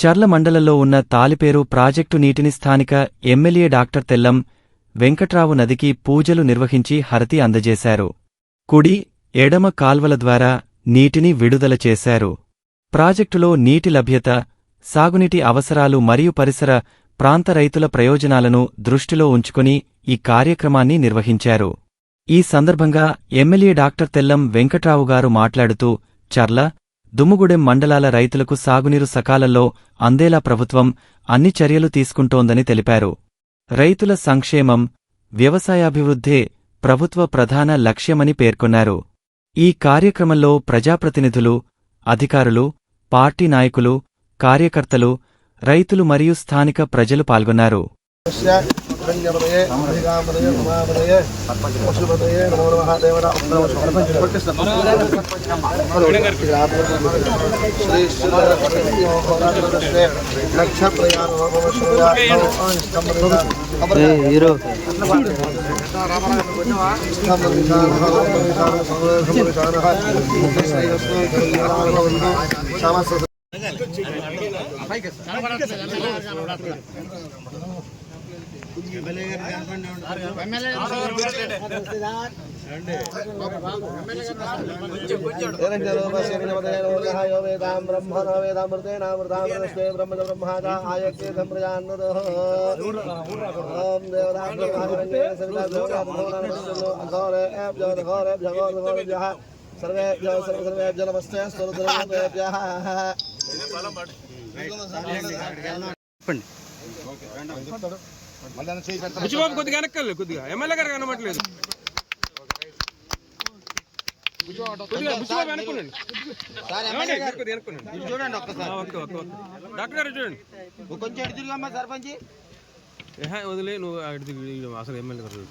చర్ల మండలంలో ఉన్న తాలిపేరు ప్రాజెక్టు నీటిని స్థానిక ఎమ్మెల్యే డాక్టర్ తెల్లం వెంకట్రావు నదికి పూజలు నిర్వహించి హారతి అందజేశారు. కుడి, ఎడమ కాల్వల ద్వారా నీటిని విడుదల చేశారు. ప్రాజెక్టులో నీటి లభ్యత, సాగునీటి అవసరాలు మరియు పరిసర ప్రాంత రైతుల ప్రయోజనాలను దృష్టిలో ఉంచుకుని ఈ కార్యక్రమాన్ని నిర్వహించారు. ఈ సందర్భంగా ఎమ్మెల్యే డాక్టర్ తెల్లం వెంకట్రావు గారు మాట్లాడుతూ చర్ల, దుమ్ముగూడెం మండలాల రైతులకు సాగునీరు సకాలంలో అందేలా ప్రభుత్వం అన్ని చర్యలు తీసుకుంటోందని తెలిపారు. రైతుల సంక్షేమం, వ్యవసాయాభివృద్ధే ప్రభుత్వ ప్రధాన లక్ష్యమని పేర్కొన్నారు. ఈ కార్యక్రమంలో ప్రజాప్రతినిధులు, అధికారులు, పార్టీ నాయకులు, కార్యకర్తలు, రైతులు మరియు స్థానిక ప్రజలు పాల్గొన్నారు. బుచ్చిబాబు కొద్దిగా వెనక్కి కొద్దిగా ఎమ్మెల్యే గారు కనబడలేదు. బుచ్చిబాబు వెనక్కునండి, డాక్టర్ గారు చూడండి. కొంచెం ఎడుతున్నా సర్పంచ్ వదిలే, నువ్వు అసలు ఎమ్మెల్యే గారు